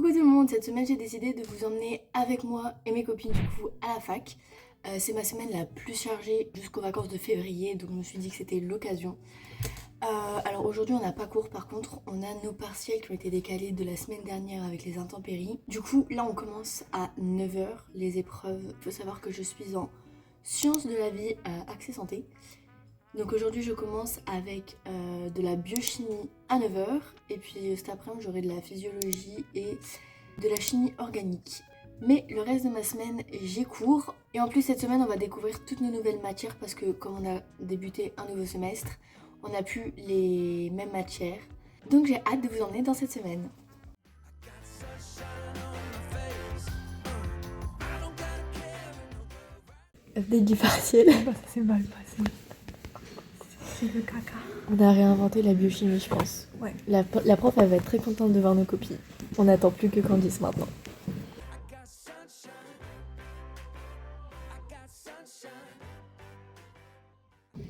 Coucou tout le monde, cette semaine j'ai décidé de vous emmener avec moi et mes copines du coup à la fac. C'est ma semaine la plus chargée jusqu'aux vacances de février, donc je me suis dit que c'était l'occasion. Alors aujourd'hui on n'a pas cours, par contre on a nos partiels qui ont été décalés de la semaine dernière avec les intempéries. Du coup là on commence à 9 h les épreuves. Il faut savoir que je suis en sciences de la vie accès santé. Donc aujourd'hui je commence avec de la biochimie à 9 h et puis cet après-midi j'aurai de la physiologie et de la chimie organique. Mais le reste de ma semaine j'ai cours et en plus cette semaine on va découvrir toutes nos nouvelles matières parce que comme on a débuté un nouveau semestre, on n'a plus les mêmes matières. Donc j'ai hâte de vous emmener dans cette semaine. Update du partiel. Ça s'est mal passé. C'est le caca. On a réinventé la biochimie, je pense. Ouais. La prof, elle va être très contente de voir nos copies. On n'attend plus que Candice maintenant.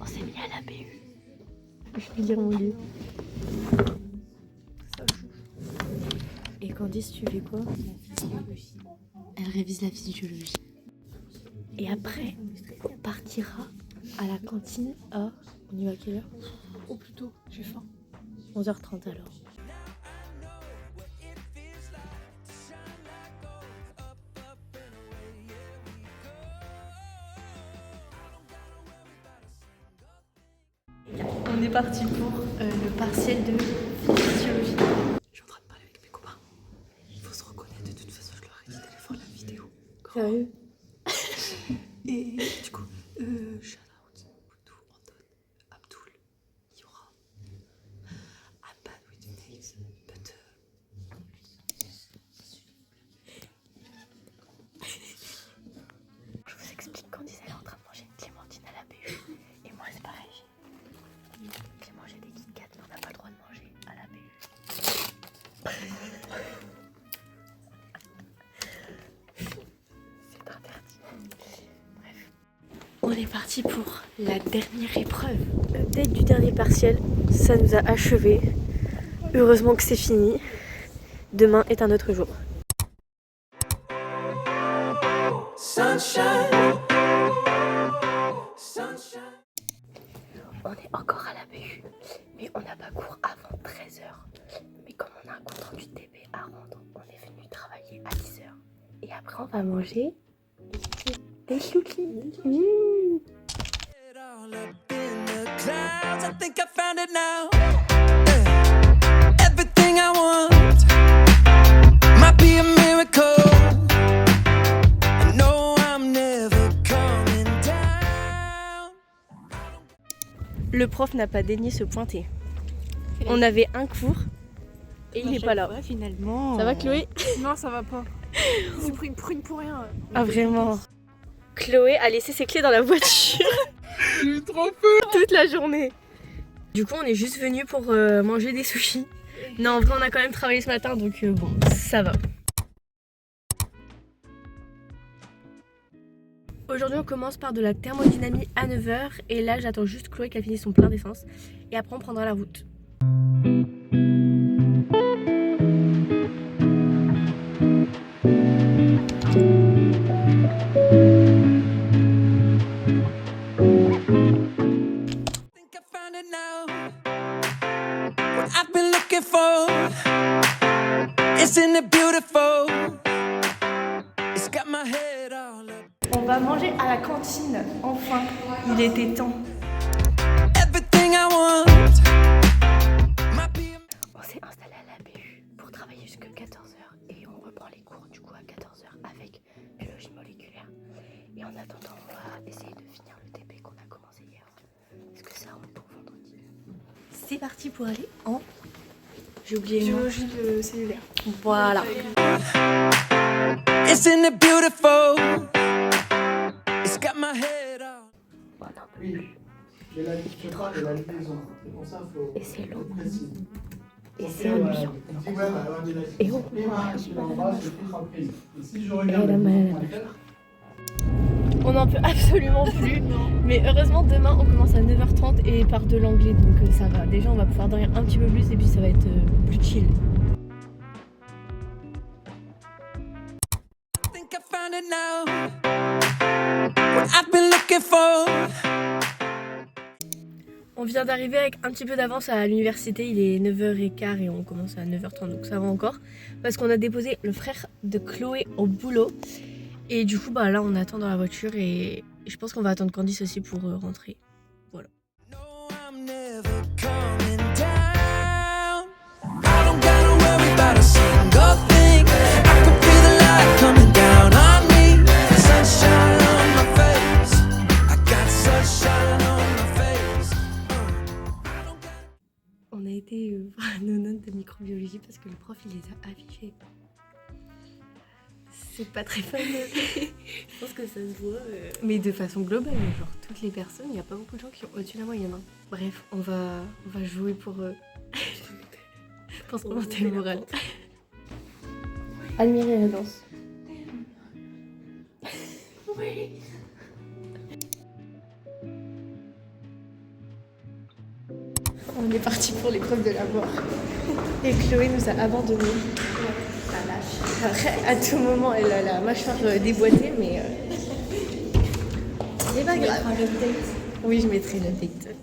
On s'est mis à la BU. Je vais lire mon livre. Et Candice, tu fais quoi? La physiologie. Elle révise la physiologie. Et après, on partira à la cantine à... On y va à quelle heure? Ou plutôt, j'ai faim. 11 h 30 alors. On est parti pour le partiel de physiologie. Je suis en train de parler avec mes copains. Il faut se reconnaître, de toute façon je leur ai dit d'aller voir la vidéo. Sérieux? Et du coup, shout out Boudou, Anton, Abdul, Yura. I'm bad with names, but je vous explique, Candice elle est en train de manger une clémentine à la BU. Et moi c'est pareil. J'ai mangé des Kit Kat, mais on n'a pas le droit de manger à la BU. C'est interdit. Bref. On est parti pour la dernière épreuve. Update du dernier partiel, ça nous a achevé. Heureusement que c'est fini. Demain est un autre jour. Sunshine. Sunshine. On est encore à la BU, mais on n'a pas cours avant 13 h. Mais comme on a un compte rendu de TP à rendre, on est venu travailler à 10 h. Et après on va manger des chouquis. Le prof n'a pas daigné se pointer. On avait un cours et il n'est pas là. Ouais, finalement. Ça va Chloé? Non, ça va pas. J'ai pris une prune pour rien. Ah vraiment? Chloé a laissé ses clés dans la voiture. J'ai eu trop peur. Toute la journée. Du coup on est juste venu pour manger des sushis. Non en vrai on a quand même travaillé ce matin donc bon ça va. Aujourd'hui on commence par de la thermodynamie à 9 h et là j'attends juste Chloé qui a fini son plein d'essence et après on prendra la route. On va manger à la cantine, enfin, il était temps. On s'est installé à la BU pour travailler jusqu'à 14 h et on reprend les cours du coup à 14 h avec biologie moléculaire. Et en attendant, on va essayer de finir le TP qu'on a commencé hier. Est-ce que ça rentre pour vendredi? C'est parti pour aller en... J'ai oublié le nom. Biologie cellulaire. Voilà. Isn't it beautiful? It's got my head on. Bon, non, Oui, et la liaison. C'est pour ça qu'il faut et c'est long. être précis. Et c'est ennuyant. Et oh. si je Et regarde elle a mal à la mâchoire. On n'en peut absolument plus. Mais heureusement, demain, on commence à 9 h 30 et par de l'anglais, donc ça va. Déjà, on va pouvoir dormir un petit peu plus et puis ça va être plus chill. think I found it now. What I've been looking for. On vient d'arriver avec un petit peu d'avance à l'université, il est 9h15 et on commence à 9h30 donc ça va encore. Parce qu'on a déposé le frère de Chloé au boulot. Et du coup bah là on attend dans la voiture et je pense qu'on va attendre Candice aussi pour rentrer. Voilà. No, I'm never coming down. I don't gotta worry about a single thing. I can feel the light coming down on me. Sunshine on my face. I got sunshine on my face. On a été voir nos notes de microbiologie parce que le prof il les a affichées. C'est pas très fun. Je pense que ça se voit. Mais de façon globale, genre toutes les personnes, il n'y a pas beaucoup de gens qui ont au-dessus de la moyenne. Hein. Bref, on va jouer pour se remonter le moral. Admirer la danse. Oui. On est parti pour l'épreuve de la mort. Et Chloé nous a abandonnés. Après, à tout moment, elle a la mâchoire déboîtée, mais c'est pas grave. Oui, je mettrai le date.